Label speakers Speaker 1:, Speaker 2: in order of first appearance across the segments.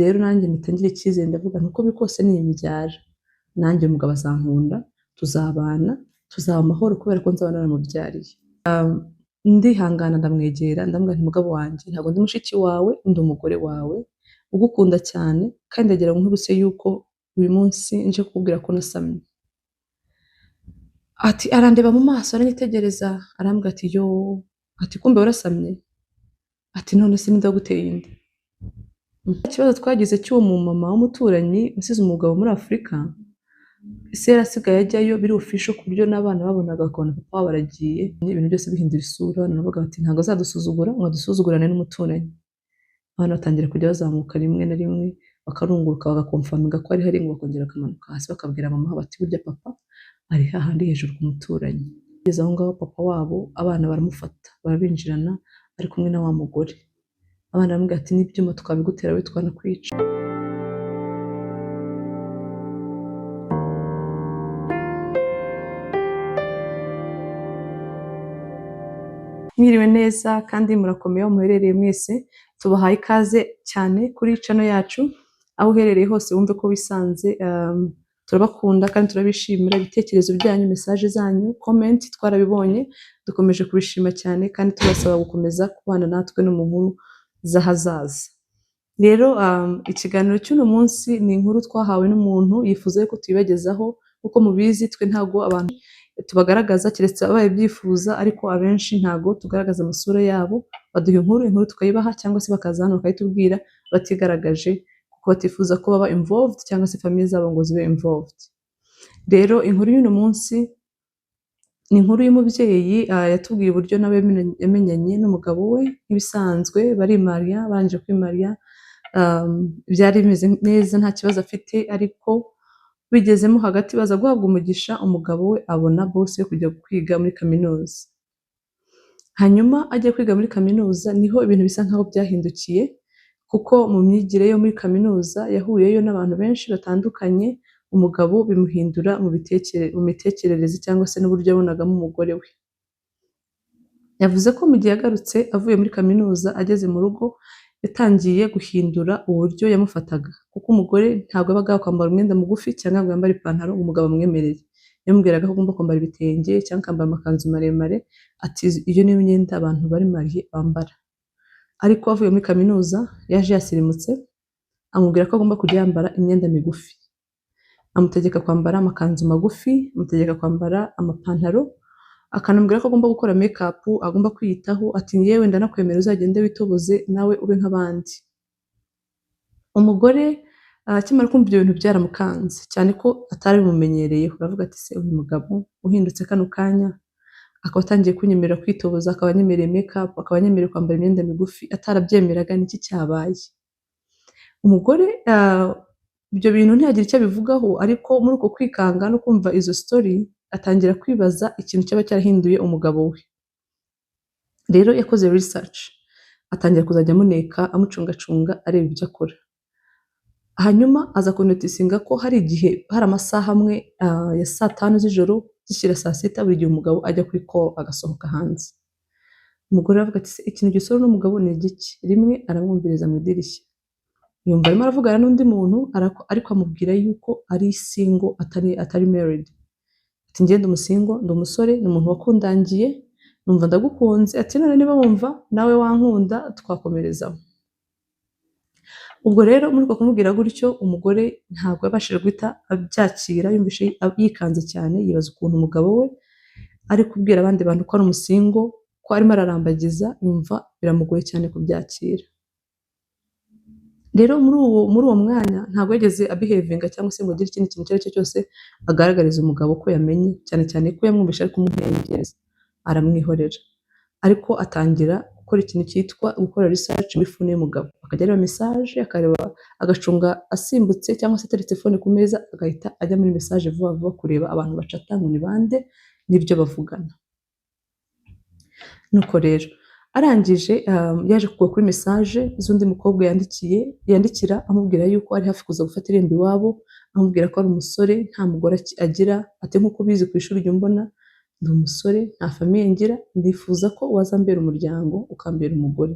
Speaker 1: rero nanjye mpita ngira icyizere ndavuga nti uko biri kose nimbyara nanjye umugabo azankunda, tuzabana, tuzaba amahoro kubera ko nzaba naramubyariye. Ndihangana ndamwegera ndamubwira nti mugabo wanjye ntabwo ndi mushiki wawe, ndi umugore wawe ugukunda cyane kandi ndagira ngo nkwibutse yuko uyu munsi nje kukubwira ko nasamye. Ati arandeba mu maso aranyitegereza arambwira ati yoo, ati kumbe warasamye? Ati none se ninde waguteye inda? Ikibazo twagize cy'uwo mumama w'umuturanyi usize umugabo muri Afurika, ise yarasigaye ajyayo biri official ku buryo n'abana babonaga bakabona papa wabo aragiye, ibintu byose bihindura isura, naravuga bati ntabwo azadusuzugura ngo adusuzugurane n'umuturanyi. Abana batangira kujya bazamuka rimwe na rimwe bakarunguruka bagakomfaminga ko ari hari ngo bakongera bakamanuka hasi bakabwira mama bati burya papa ari hahandi hejuru ku muturanyi. Kugeza aho ngaho papa wabo abana baramufata barabinjirana ari kumwe na wa mugore. Abana baramubwira ati n'ibyuma twabigutera we twanakwica. Mwiriwe neza kandi murakomeye aho muherereye mwese, tubahaye ikaze cyane kuri channel yacu, aho uherereye hose wumve ko wisanze. Turabakunda kandi turabishimira ibitekerezo byanyu, message zanyu, comment twarabibonye, dukomeje kubishima cyane kandi tubasaba gukomeza kubana natwe no mu nkuru z'ahazaza. Rero ikiganiro cy'uno munsi ni inkuru twahawe n'umuntu yifuza ko tuyibagezaho, kuko mubizi twe ntago abantu tubagaragaza keretse abaye byifuza, ariko abenshi ntago tugaragaza amasura yabo, baduha inkuru tukayibaha cyangwa se bakaza hano bakayitubwira batigaragaje kuko batifuza ko baba involved cyangwa se famille zabo ngo zibe involved. Rero inkuru y'uno munsi ni inkuru y'umubyeyi yatubwiye uburyo nawe yamenyanye n'umugabo we nk'ibisanzwe, barimaria, barangije kwimaria, byari bimeze neza nta kibazo afite, ariko bigezemo hagati baza guhabwa umugisha, umugabo we abona boss yo kujya kwiga muri kaminuza. Hanyuma ajya kwiga muri kaminuza niho ibintu bisa nkaho byahindukiye, kuko mu myigire yo muri kaminuza yahuyeyo n'abantu benshi batandukanye, umugabo bimuhindura mu mitekerereze cyangwa se n'uburyo yabonagamo umugore we. Yavuze ko mu gihe yagarutse avuye muri kaminuza ageze mu rugo yatangiye guhindura uburyo yamufataga, kuko umugore ntabwo abaga kwambara umwenda mugufi cyangwa ngo yambare ipantaro umugabo amwemereye. Yamubwiraga ko agomba kwambara ibitenge cyangwa akambara amakanzu maremare, ati iyo niyo myenda abantu bari mariye bambara. Ariko avuye muri kaminuza yaje yasirimutse, amubwira ko agomba kujya yambara imyenda migufi, amutegeka kwambara amakanzu magufi, amutegeka kwambara amapantaro, akanamubwira ko agomba gukora makeup, agomba kwiyitaho, ati yewe ndanakwemera uzagende witoboze nawe ube nk'abandi. Umugore akimara kumva ibyo bintu byaramukanze cyane ko atari bimumenyereye, uravuga ati se uyu mugabo uhindutse kano kanya akaba atangiye kunyemerera kwitoboza, akaba anyemereye makeup, akaba anyemereye kwambara imyenda migufi, atarabyemeraga n'iki cyabaye. Umugore ibyo bintu ntiyagira icyo abivugaho, ariko muri uko kwikanga no kumva izo story atangira kwibaza ikintu cyaba cyarahinduye umugabo we. Rero yakoze research, atangira kuzajya amuneka amucungacunga areba ibyo akora. Hanyuma aza kunotisinga ko hari igihe hari amasaha amwe ya 5 z'ijoro zishyira 6 buri gihe umugabo ajya kuri call agasohoka hanze. Umugore aravuga ati ikintu gisoro n'umugabo ni igiki? Rimwe aramwumviriza mu idirishya, yumva arimo aravugana n'undi muntu, ariko amubwira yuko ari single atari married. Ati ngende umusingo, ndi umusore, ni umuntu wakundangiye, numva ndagukunze, ati none niba wumva nawe wankunda twakomerezaho. Ubwo rero muri uko kumubwira gutyo umugore ntabwo yabashije guhita abyakira, yumvishe yikanze cyane, yibaza ukuntu umugabo we ari kubwira abandi bantu ko ari umusingo, ko arimo ararambagiza, yumva biramugoye cyane kubyakira. Rero muri uwo mwanya ntabwo yageze abihevinga cyangwa se ngo agire ikindi kintu icyo ari cyo cyose agaragariza umugabo ko yamenye, cyane cyane ko yamwumvishe ari kumuhengereza, aramwihorera. Ariko atangira gukora ikintu cyitwa gukora research muri phone y'umugabo, akajya areba message, akareba, agacunga asimbutse cyangwa se ateretse phone ku meza, agahita ajya muri message vuba vuba kureba abantu bacata ngo ni bande n'ibyo bavugana. Nuko rero arangije yaje kugwa kuri message z'undi mukobwa yandikira amubwira yuko ari hafi kuza gufata irembo iwabo, amubwira ko ari umusore nta mugore agira, ati nkuko bizi ku ishuri jya mbona ndi umusore nta famille ngira, ndifuza ko wazambera umuryango ukambera umugore.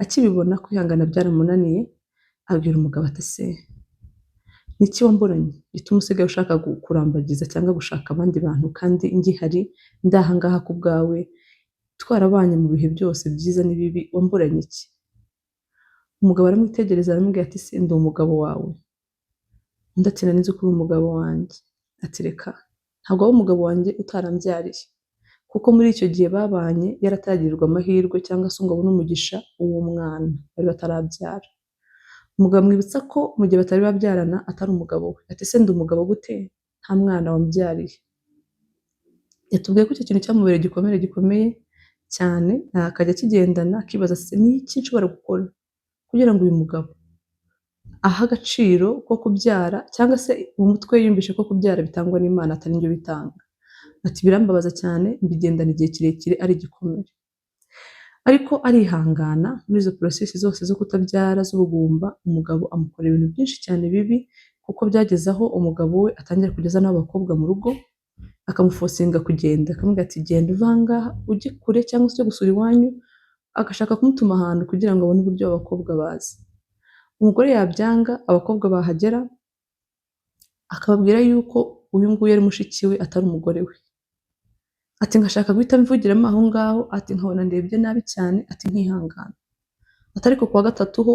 Speaker 1: Akibibona kwihangana byaramunaniye, abwira umugabo ati ese niki wamburanye gituma usigaye ushaka kurambagiza cyangwa gushaka abandi bantu kandi ngihari ndi aha ngaha ku bwawe twarabanye mu bihe byose byiza n'ibibi wamburanye iki? Umugabo aramwitegereza aramubwira ati se ndi umugabo wawe? Undi ati nari nzi ko uri umugabo wanjye. Ati reka ntabwo waba umugabo wanjye utarambyariye kuko muri icyo gihe babanye yarataragirirwa amahirwe cyangwa se ngo abone umugisha uwo mwana bari batarabyara. Umugabo amwibutsa ko mu gihe batari babyarana atari umugabo we. Ati se ndi umugabo gute nta mwana wambyariye? Yatubwiye ko icyo kintu cyamubereye igikomere gikomeye cyane, akajya akigendana akibaza se ni iki nshobora gukora kugira ngo uyu mugabo aha agaciro ko kubyara cyangwa se mu mutwe yiyumvishe ko kubyara bitangwa n'Imana atari njye bitanga. Ati birambabaza cyane mbigendana igihe kirekire ari igikomere, ariko arihangana muri izo process zose zo kutabyara z'ubugumba. Umugabo amukorera ibintu byinshi cyane bibi kuko byageze aho umugabo we atangira kugeza n'abakobwa mu rugo akamufosinga kugenda, akamubwira ati genda uva aha ngaha ujye kure cyangwa se ujye gusura iwanyu, agashaka kumutuma ahantu kugira ngo abone uburyo abakobwa baza. Umugore yabyanga abakobwa bahagera akababwira yuko uyu nguyu ari mushiki we atari umugore we. Ati ngashaka guhita mvugiramo aho ngaho, ati nkabona ndebye nabi cyane, ati nkihangana. Ati ariko kuwa gatatu ho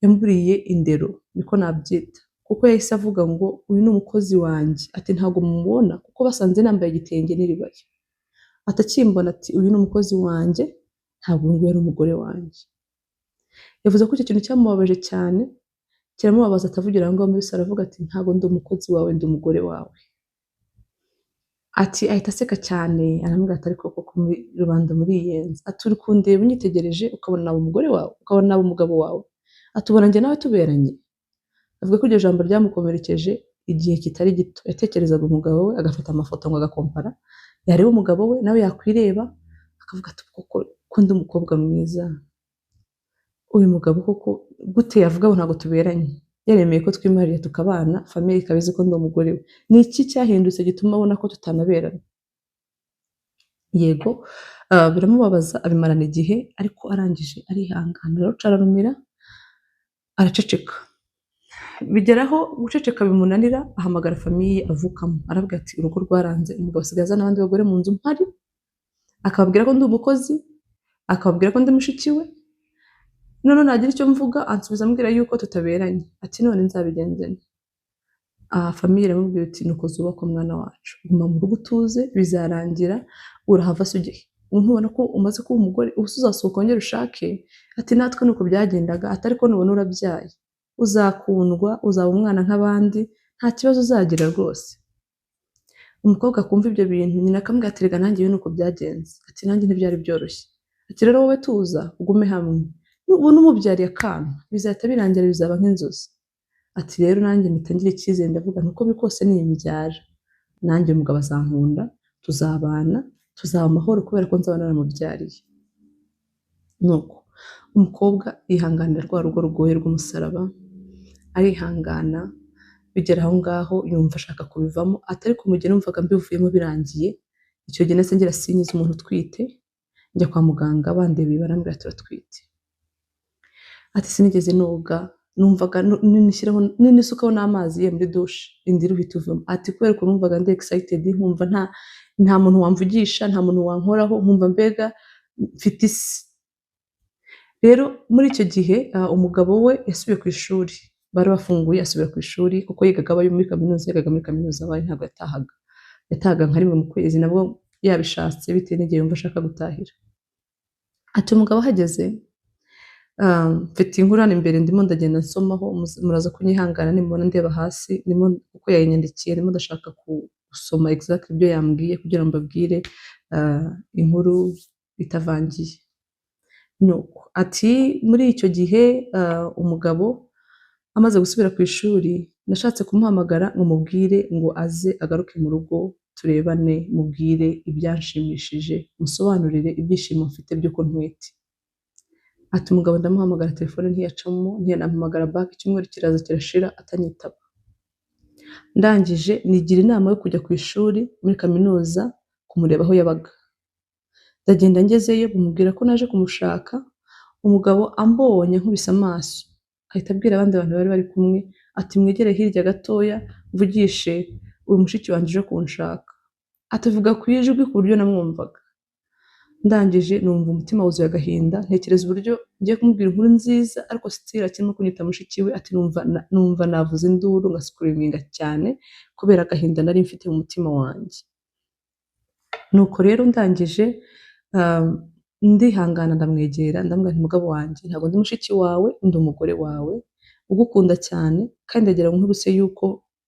Speaker 1: yamburiye indero niko nabyita kuko yahise avuga ngo uyu ni umukozi wanjye, ati ntabwo mumubona kuko basanze nambaye igitenge n'iribaya. Ati akimbona ati uyu ni umukozi wanjye ntabwo uyu nguyu ari umugore wanjye. Yavuze ko icyo kintu cyamubabaje cyane kiramubabaza, atavugira ngo muri saro avuga ati ntabwo ndi umukozi wawe ndi umugore wawe. Ati ahita aseka cyane aramubwira ati ariko koko muri rubanda muriyenza, ati uri kundeba unyitegereje ukabona naba umugore wawe ukabona naba umugabo wawe, atubona njye nawe tuberanye. Avuga ko iryo jambo ryamukomerekeje igihe kitari gito. Yatekerezaga umugabo we agafata amafoto ngo agakompara, yareba umugabo we nawe yakwireba akavuga ati koko ko ndi umukobwa mwiza, uyu mugabo koko gute yavuga ngo ntabwo tuberanye, yaremeye ko twimariye tukabana famille ikabizi ko ndi umugore we. Ni iki cyahindutse gituma abona ko tutanaberana? Yego biramubabaza abimarana igihe, ariko arangije arihangana araruca ararumira araceceka. Bigeraho guceceka bimunanira, ahamagara famille avukamo aravuga ati urugo rwaranze, umugabo asigaye azana abandi bagore mu nzu mpari, akababwira ko ndi umukozi, akababwira ko ndi mushiki we, none nagira icyo mvuga ansubiza ambwira yuko tutaberanye. Ati none nzabigenze nte? Famille iramubwira iti nuko zubakwa mwana wacu, guma mu rugo utuze bizarangira, urahava se ujye he? Ntubona ko umaze kuba umugore uzasohoka wongere ushake? Ati natwe nuko byagendaga, ati ariko nubona urabyaye uzakundwa uzaba umwana nk'abandi nta kibazo uzagira rwose. Umukobwa akumva ibyo bintu nyina akamubwira ati rega nanjye ibi nuko byagenze, ati nanjye ntibyari byoroshye, ati rero wowe tuza ugume hamwe, nubona umubyariye akana bizahita birangira bizaba nk'inzozi. Ati rero nanjye mpita ngira icyizere ndavuga nti uko biri kose nimbyara nanjye umugabo azankunda, tuzabana tuzaba amahoro kubera ko nzaba naramubyariye. Nuko umukobwa yihanganira rwa rugo rugoye rw'umusaraba, arihangana bigera aho ngaho yumva ashaka kubivamo. Ati ariko mu gihe numvaga mbivuyemo birangiye, icyo gihe nahise ngira sinyiza umuntu utwite, njya kwa muganga bandebeye barambwira turatwite. Ati sinigeze noga, numvaga ninisukaho n'amazi ye muri douche indiri uhita uvamo. Ati kubera ko numvaga ndi excited, nkumva nta muntu wamvugisha, nta muntu wankoraho, nkumva mbega mfite isi. Rero muri icyo gihe umugabo we yasubiye ku ishuri, bari bafunguye asubira ku ishuri kuko yigaga abayo muri kaminuza, yigaga muri kaminuza abaye ntabwo yatahaga nka rimwe mu kwezi, nabwo yabishatse bitewe n'igihe yumva ashaka gutahira. Ati umugabo ahageze mfite inkuru hano imbere ndimo ndagenda nsomaho, muraza kunyihangana nimubona ndeba hasi kuko yayinyandikiye, ndimo ndashaka gusoma exactly ibyo yambwiye kugira ngo mbabwire inkuru bitavangiye. Nuko ati muri icyo gihe umugabo amaze gusubira ku ishuri nashatse kumuhamagara ngo mubwire ngo aze agaruke mu rugo turebane, mubwire ibyanshimishije, musobanurire ibyishimo mfite by'uko ntwite. Ati umugabo ndamuhamagara telefone ntiyacamo, ntiyanampamagara back, icyumweru kiraza kirashira atanyitaba. Ndangije nigira inama yo kujya ku ishuri muri kaminuza kumureba aho yabaga. Ndagenda ngezeyo bamubwira ko naje kumushaka, umugabo ambonye nkubise amaso ahita abwira abandi bantu bari bari kumwe ati mwegere hirya gatoya mvugishe uyu mushiki wanjye uje kunshaka, atavuga ku ijwi ku buryo namwumvaga. Ndangije numva umutima wuzuye agahinda, ntekereza uburyo ngiye kumubwira inkuru nziza ariko still akirimo kunyita mushiki we, ati numva navuze induru ngascreaminga cyane kubera agahinda nari mfite mu mutima wanjye. Nuko rero ndangije ndihangana ndamwegera ndamubwira nti mugabo wanjye ntabwo ndi mushiki wawe, ndi umugore wawe ugukunda cyane kandi ndagira ngo nkwibutse yuko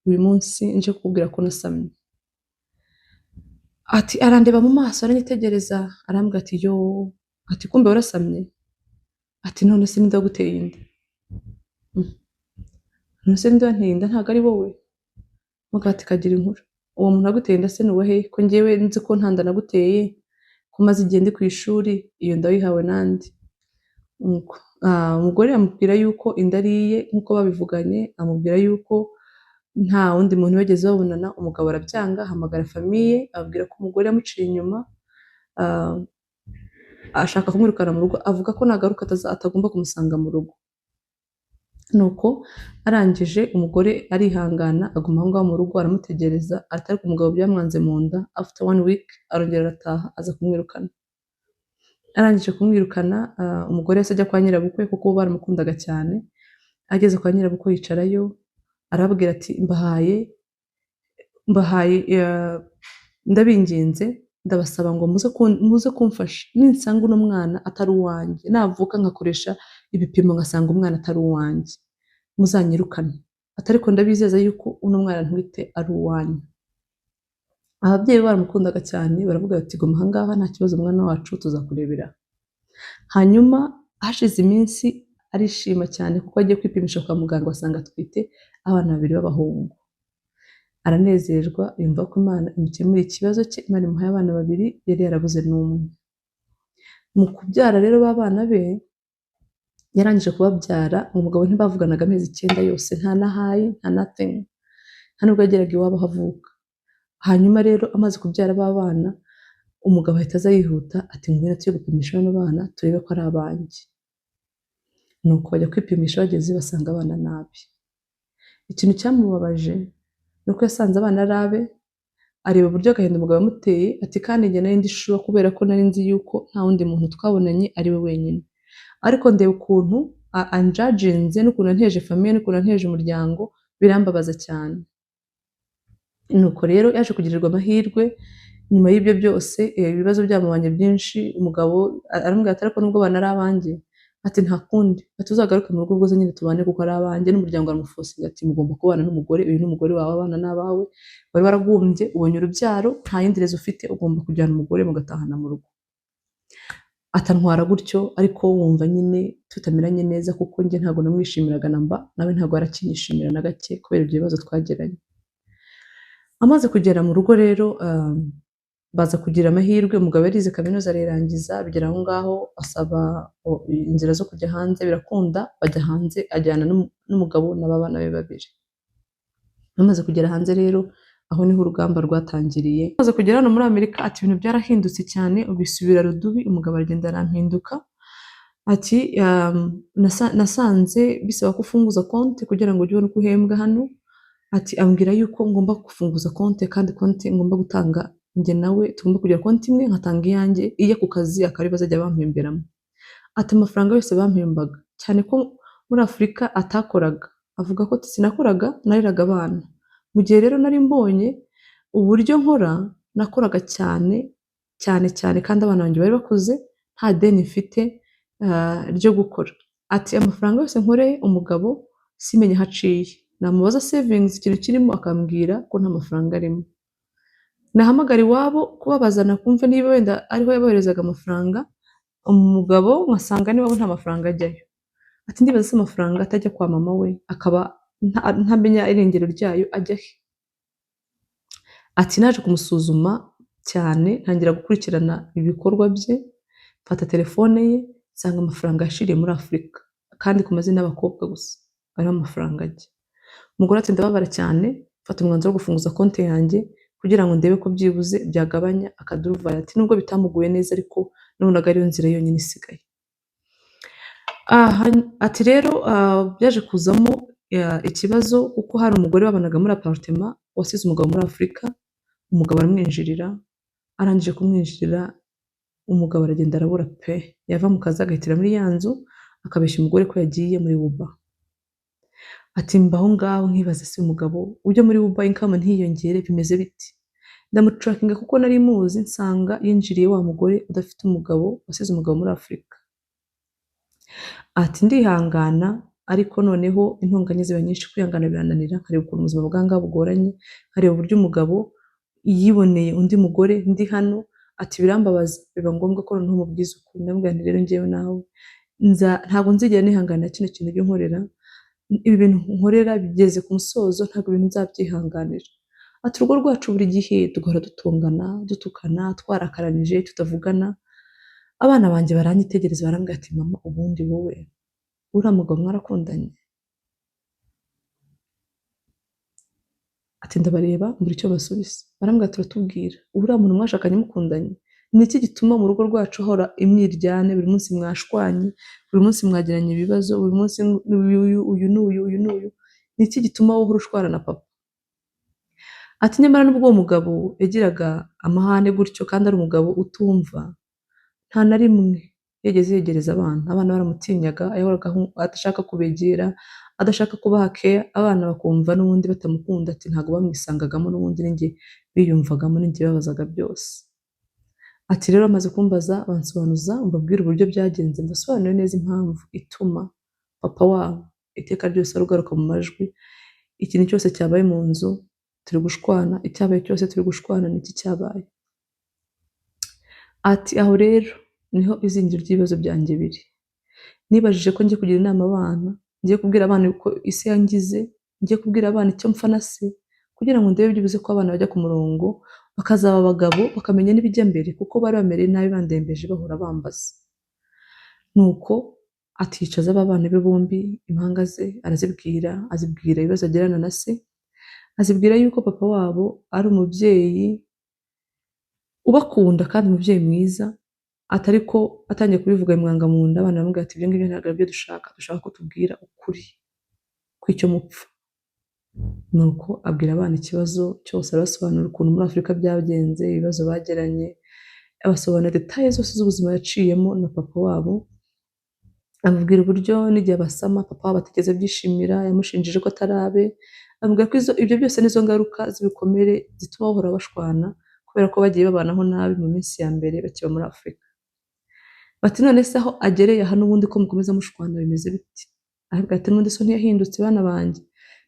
Speaker 1: uyu munsi nje kukubwira ko nasamye. Ati arandeba mu maso aranyitegereza arambwira ati yo, ati kumbe warasamye, ati none se ninde waguteye inda? None se ninde wanteye inda ntabwo ari wowe? Mugabo ati kagira inkuru, uwo muntu aguteye inda se ni uwahe ko njyewe nzi ko nta nda naguteye, ko maze igihe ndi ku ishuri iyo nda wayihawe nande? Umugore amubwira yuko inda ari iye nk'uko babivuganye, amubwira yuko nta wundi muntu bageze babonana. Umugabo arabyanga, ahamagara famiye ababwira ko umugore yamuciye inyuma, ashaka kumwirukana mu rugo, avuga ko nagaruka atagomba kumusanga mu rugo. Nuko arangije umugore arihangana aguma aho ngaho mu rugo aramutegereza, ariko umugabo byamwanze mu nda. After 1 week arongera arataha aza kumwirukana. Arangije kumwirukana umugore yahise ajya kwa nyirabukwe kuko baramukundaga cyane. Ageze kwa nyirabukwe yicarayo arababwira ati mbahaye ndabinginze ndabasaba ngo muze kumfasha, ninsanga uno mwana atari uwanjye, navuka nkakoresha ibipimo ngasanga umwana atari uwanjye, muzanyirukane, ariko ndabizeza yuko uno mwana ntwite ari uwanyu. Ababyeyi baramukundaga cyane baravuga bati guma aha ngaha nta kibazo umwana wacu tuzakurebera. Hanyuma hashize iminsi arishima cyane kuko agiye kwipimisha kwa muganga basanga atwite abana 2 b'abahungu. Aranezerwa yumva ko Imana imukemuriye ikibazo cye, Imana imuhaye abana 2 yari yarabuze n'umwe. Mu kubyara rero b'abana be yarangije kubabyara, umugabo ntibavuganaga amezi 9 yose, nta nahayi nta nothing, nta nubwo yageraga iwabo havuka. Hanyuma rero amaze kubyara b'abana umugabo ahita aza yihuta ati ngwino tujye gupimisha bano bana turebe ko ari abanjye. Nuko bajya kwipimisha bageze basanga abana nabi. Ikintu cyamubabaje nuko yasanze abana ari abe, areba uburyo agahinda umugabo yamuteye, ati kandi njye nari ndi sure kubera ko nari nzi yuko nta wundi muntu twabonanye ari we wenyine, ariko ndeba ukuntu anjudginze n'ukuntu anteje famiye n'ukuntu anteje umuryango birambabaza cyane. Nuko rero yaje kugirirwa amahirwe nyuma y'ibyo byose, ibibazo byamubanye byinshi. Umugabo aramubwira ati ariko nubwo abana ari abanjye, ati nta kundi, ati uzagaruke mu rugo rwose nyine tubane kuko ari abanjye. N'umuryango aramufosinga ati mugomba kubana n'umugore, uyu ni umugore wawe, abana n'abawe, wari waragumbye ubonye urubyaro, nta yindi rezo ufite, ugomba kujyana umugore mugatahana mu rugo. Atantwara gutyo ariko wumva nyine tutameranye neza kuko njye ntabwo namwishimiraga namba, nawe ntabwo arakinyishimira na gake kubera ibyo bibazo twageranye. Amaze kugera mu rugo rero baza kugira amahirwe, umugabo yarize kaminuza arirangiza, bigera aho ngaho asaba inzira zo kujya hanze, birakunda bajya hanze, ajyana n'umugabo n'abana be 2. Bamaze kugera hanze rero aho niho urugamba rwatangiriye. Amaze kugera hano muri Amerika ati ibintu byarahindutse cyane, ubisubira rudubi. Umugabo aragenda arampinduka ati nasanze bisaba ko ufunguza konti kugira ngo ujye ubona uko uhembwa hano. Ati ambwira yuko ngomba gufunguza konti kandi konti ngomba gutanga njye nawe tugomba kugira konti imwe nkatanga iyanjye, iyo ku kazi akari bazajya bampemberamo. Ati amafaranga yose bampembaga cyane ko muri Afurika atakoraga, avuga ko sinakoraga nariraga abana. Mu gihe rero nari mbonye uburyo nkora, nakoraga cyane cyane cyane kandi abana banjye bari bakuze, nta deni mfite ryo gukora. Ati amafaranga yose nkoreye umugabo simenye haciye, namubaza savings ikintu kirimo akambwira ko nta mafaranga arimo. Nahamagara iwabo kubabazana kumva niba wenda ariho yaboherezaga amafaranga, umugabo nkasanga niba nta mafaranga ajyayo. Ati ndibaza se amafaranga atajya kwa mama we akaba ntamenya irengero ryayo ajya he? Ati naje kumusuzuma cyane, ntangira gukurikirana ibikorwa bye, mfata telefone ye nsanga amafaranga yashiriye muri Afurika kandi ku mazina y'abakobwa gusa ariho amafaranga ajya. Umugore ati ndababara cyane, mfata umwanzuro wo gufunguza konti yanjye kugira ngo ndebe ko byibuze byagabanya akaduruvayo. Ati nubwo bitamuguye neza ariko nabonaga ariyo nzira yonyine isigaye. Aha ati rero byaje kuzamo ikibazo kuko hari umugore babanaga muri apartment wasize umugabo muri Afurika, umugabo aramwinjirira, arangije kumwinjirira umugabo aragenda arabura pe! Yava mu kazi agahitira muri ya nzu, akabeshya umugore ko yagiye muri Uber. Ati mba aho ngaho nkibaza se umugabo ujya muri Uber income ntiyiyongere bimeze bite? Ndamutrakinga kuko nari muzi nsanga yinjiriye wa mugore udafite umugabo wasize umugabo muri Afurika. Ati ndihangana ariko noneho intonganya ziba nyinshi, kwihangana birananira, nkareba ukuntu ubuzima bw'ahangaha bugoranye, nkareba uburyo umugabo yiboneye undi mugore ndi hano, ati birambabaza biba ngombwa ko noneho mubwiza ukuri. Ndamubwira nti rero njyewe nawe ntabwo nzigera nihanganira kino kintu ujya unkorera, ibi bintu unkorera bigeze ku musozo ntabwo ibintu nzabyihanganira. Ati urugo rwacu buri gihe duhora dutongana, dutukana, twarakaranije, tutavugana. Abana banjye baranyitegereza barambwira ati mama ubundi wowe uriya mugabo mwarakundanye? Ati ndabareba mbura icyo basubiza. Barambwira turatubwira uriya muntu mwashakanye mukundanye? Ni iki gituma mu rugo rwacu hahora imyiryane, buri munsi mwashwanye, buri munsi mwagiranye ibibazo, buri munsi uyu n'uyu? Ni iki gituma wowe uhora ushwana na papa? Ati nyamara nubwo uwo mugabo yagiraga amahane gutyo kandi ari umugabo utumva, nta na rimwe yigeze yegereza abana. Abana baramutinyaga, yahoraga adashaka kubegera, adashaka kubaha care, abana bakumva n'ubundi batamukunda. Ati ntabwo bamwisangagamo n'ubundi ni njye biyumvagamo, ni njye babazaga byose. Ati rero amaze kumbaza bansobanuza, mbabwira uburyo byagenze, mbasobanurire neza impamvu ituma papa wabo iteka ryose arugaruka mu majwi, ikintu cyose cyabaye mu nzu turi gushwana, icyabaye cyose turi gushwana, ni iki cyabaye? Ati aho rero niho izingiro ry'ibibazo byanjye biri. Nibajije ko ngiye kugira inama abana, ngiye kubwira abana uko isi yangize, ngiye kubwira abana icyo mpfa na se, kugira ngo ndebe byibuze ko abana bajya ku murongo, bakazaba abagabo, bakamenya n'ibijya mbere, kuko bari bamereye nabi bandembeje bahora bambaza. Nuko aticaza aba bana be bombi impanga ze, arazibwira, azibwira ibibazo agirana na se, azibwira yuko papa wabo ari umubyeyi ubakunda kandi umubyeyi mwiza, atari ko atangiye kubivuga bimwanga mu nda. Abana baramubwira ati ibyo ngibyo ntabwo ari byo dushaka ko tubwira ukuri kw'icyo mupfa. Nuko abwira abana ikibazo cyose, arabasobanurira ukuntu muri Afurika byagenze, ibibazo bagiranye, abasobanurira detaye zose z'ubuzima yaciyemo na papa wabo, amubwira uburyo n'igihe basama papa wabo atigeze abyishimira, yamushinjije ko atari abe, amubwira ko ibyo byose nizo ngaruka z'ibikomere zituma bahora bashwana, kubera ko bagiye babanaho nabi mu minsi ya mbere bakiba muri Afurika. Bati none se aho agereye aha n'ubundi ko mukomeza mushwana bimeze biti? Aravuga ati n'ubundi so ntiyahindutse bana banjye,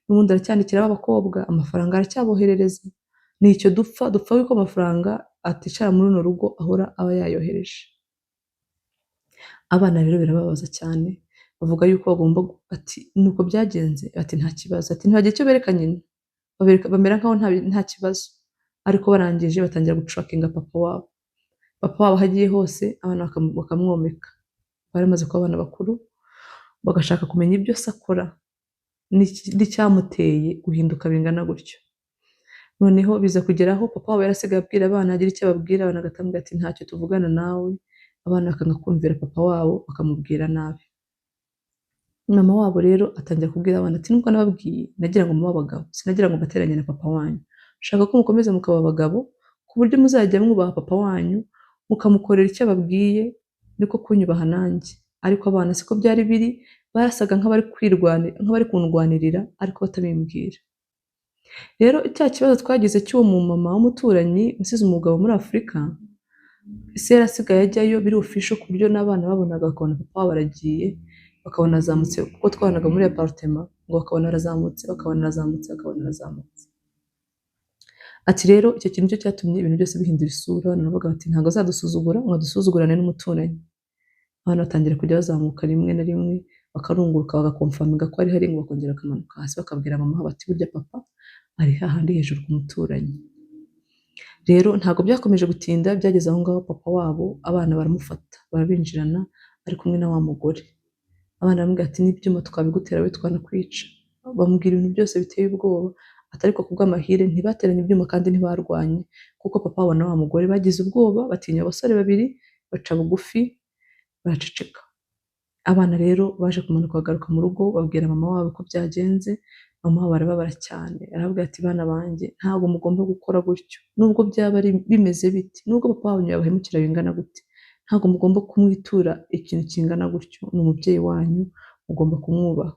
Speaker 1: n'ubundi aracyandikira ab'abakobwa, amafaranga aracyaboherereza, ni icyo dupfa yuko amafaranga aticara muri runo rugo ahora aba yayohereje. Abana rero birababaza cyane, bavuga yuko bagomba ati nuko byagenze, ati nta kibazo, ati ntibagira icyo bereka nyina, bamera nkaho nta kibazo, ariko barangije batangira gutrakinga papa wabo. Papa wabo aho agiye hose abana bakamwomeka. Bari bamaze kuba abana bakuru, bagashaka kumenya ibyo se akora n'icyamuteye guhinduka bingana gutyo. Noneho biza kugeraho papa wabo yarasigaye abwira abana, agira icyo ababwira, abana bagatambwira ati ntacyo tuvugana nawe, abana bakanga kumvira papa wabo bakamubwira nabi. Mama wabo rero atangira kubwira abana ati nubwo nababwiye nagira ngo mube abagabo, sinagira ngo mbateranye na papa wanyu, nshaka ko mukomeza mukaba abagabo ku buryo muzajya mwubaha papa wanyu, mukamukorera icyo ababwiye, niko kunyubaha nanjye. Ariko abana siko byari biri, barasaga nk'abari kundwanirira ariko batabimbwira. Rero cya kibazo twagize cy'uwo mumama w'umuturanyi usize umugabo muri Afurika, se yarasigaye ajyayo biri official ku buryo n'abana babonaga bakabona papa wabo aragiye, bakabona azamutse kuko twabanaga muri apartment, ngo bakabona arazamutse, bakabona arazamutse, bakabona arazamutse. Ati rero icyo kintu cyo cyatumye ibintu byose bihindura isura, naravuga bati ntabwo azadusuzugura ngo dusuzugurane n'umuturanyi. Abana batangira kujya bazamuka rimwe na rimwe, bakarunguruka bagakonfaminga ko ari hari, ngo bakongera bakamanuka hasi bakabwira mama bati burya papa ari hahandi hejuru ku muturanyi. Rero ntabwo byakomeje gutinda, byageze aho ngaho papa wabo abana baramufata barabinjirana ari kumwe na wa mugore. Abana baramubwira ati n'ibyuma twabigutera we twanakwica. Bamubwira ibintu byose biteye ubwoba, atari ko kubw'amahire ntibateranye ibyuma kandi ntibarwanye, kuko papa wabo na wa mugore bagize ubwoba, batinya abasore babiri, baca bugufi, baraceceka. Abana rero baje kumanuka bagaruka mu rugo babwira mama wabo ko byagenze, mama wabo arababara cyane aravuga ati bana banjye ntabwo mugomba gukora gutyo, nubwo byaba ari bimeze biti, nubwo papa wanyu yabahemukira bingana gute, ntabwo mugomba kumwitura ikintu kingana gutyo, ni umubyeyi wanyu mugomba kumwubaha.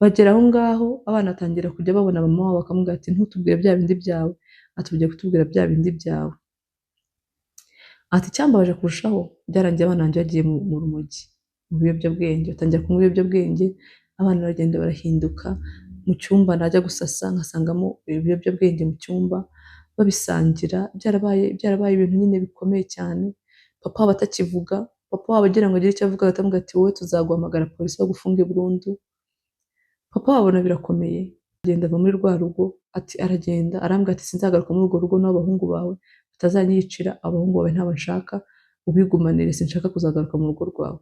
Speaker 1: Bagera aho ngaho abana batangira kujya babona mama wabo bakamubwira ati ntutubwire bya bindi byawe, ati ugiye kutubwira bya bindi byawe. Ati icyambabaje kurushaho byarangiye abana banjye bagiye mu rumogi, mu biyobyabwenge, batangira kunywa ibiyobyabwenge, abana baragenda barahinduka, mu cyumba najya gusasa nkasangamo ibiyobyabwenge mu cyumba, babisangira, byarabaye ibintu nyine bikomeye cyane, papa wabo atakivuga, papa wabo agira ngo agire icyo avuga agahita amubwira ati wowe tuzaguhamagara polisi bagufunge burundu. Papa wabo abona birakomeye, agenda ava muri rwa rugo, ati aragenda arambwira ati sinzagaruka muri urwo rugo n'abahungu bawe batazanyiyicira, abahungu bawe ntabwo nshaka, ubigumanire sinshaka kuzagaruka mu rugo rwawe.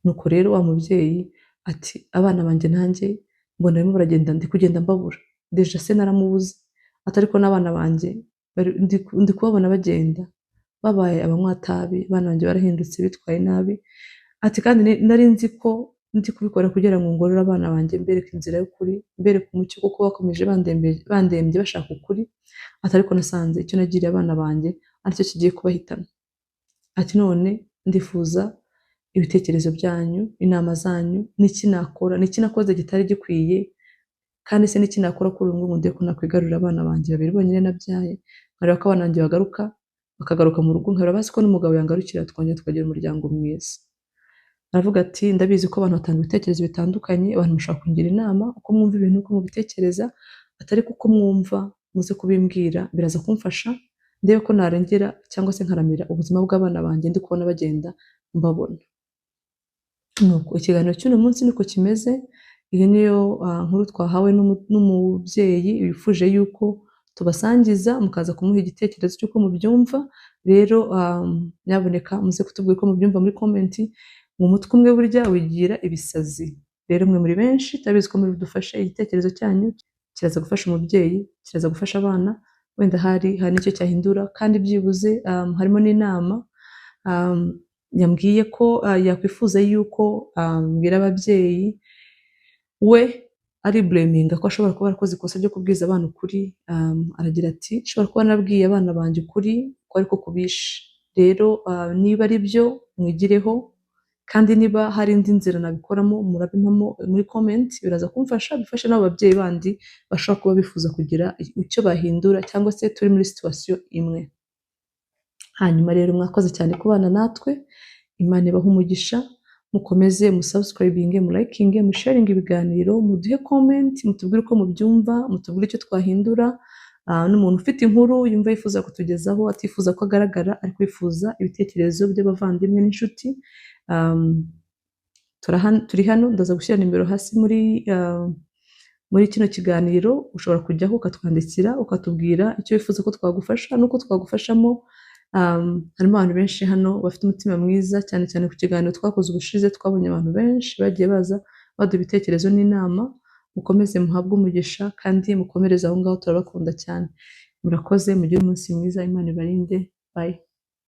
Speaker 1: Nuko rero wa mubyeyi ati abana banjye nanjye mbona barimo baragenda ndi kugenda mbabura, deja se naramubuze, ati ariko n'abana banjye ndi kubabona bagenda babaye abanywatabi, abana banjye barahindutse bitwaye nabi, ati kandi nari nzi ko ndi kubikora kugira ngo ngorore abana banjye mbereke inzira y'ukuri, mbereke umucyo kuko bakomeje bandembye bashaka ukuri, ati ariko nasanze icyo nagiriye abana banjye aricyo kigiye kubahitana. Ati none ndifuza ibitekerezo byanyu, inama zanyu, n'iki nakora, n'iki nakoze kitari gikwiye, kandi se n'iki nakora kuri ubu ngubu ndebe ko nakwigarurira abana banjye babiri bonyine nabyaye, nkareba ko abana banjye bakagaruka mu rugo, nkareba bazi ko n'umugabo yangarukira twongera tukagira umuryango mwiza. Aravuga ati ndabizi ko abantu batanga ibitekerezo bitandukanye, abantu mushaka kungira inama uko mwumva ibintu uko mubitekereza, atari kuko mwumva muze kubimbwira biraza kumfasha ndebe ko narengera cyangwa se nkaramira ubuzima bw'abana banjye ndi kubona bagenda mbabona. Nuko ikiganiro cy'uno munsi niko kimeze, iyi niyo nkuru twahawe n'umubyeyi wifuje yuko tubasangiza mukaza kumuha igitekerezo cy'uko mubyumva. Rero nyaboneka muze kutubwira uko mubyumva muri komenti, mu mutwe umwe burya wigira ibisazi. Rero mwe muri benshi turabizi ko muri budufashe, igitekerezo cyanyu kiraza gufasha umubyeyi, kiraza gufasha abana, wenda hari n'icyo cyahindura, kandi byibuze harimo n'inama yambwiye ko yakwifuza yuko mbwira ababyeyi we ari bureminga ko ashobora kuba yarakoze ikosa ryo kubwiza abana ukuri. Aragira ati nshobora kuba narabwiye abana banjye ukuri ko ariko kubishe, rero niba ari byo mwigireho, kandi niba hari indi nzira nabikoramo murabimpamo muri comment, biraza kumfasha bifashe n'abo babyeyi bandi bashobora kuba bifuza kugira icyo bahindura cyangwa se turi muri situation imwe. Hanyuma rero mwakoze cyane kubana natwe, Imana ibahe umugisha, mukomeze musubscribinge, mulakinge, musharinge ibiganiro, muduhe comment, mutubwire uko mubyumva, mutubwire icyo twahindura. N'umuntu ufite inkuru yumva yifuza kutugezaho atifuza ko agaragara ariko yifuza ibitekerezo by'abavandimwe n'inshuti, turi hano, ndaza gushyira nimero hasi muri kino kiganiro, ushobora kujyaho ukatwandikira ukatubwira icyo wifuza ko twagufasha n'uko twagufashamo. Harimo abantu benshi hano bafite umutima mwiza, cyane cyane ku kiganiro twakoze ubushize twabonye abantu benshi bagiye baza baduha ibitekerezo n'inama. Mukomeze muhabwe umugisha kandi mukomereze aho ngaho, turabakunda cyane. Murakoze, mugire umunsi mwiza, Imana ibarinde. Bye.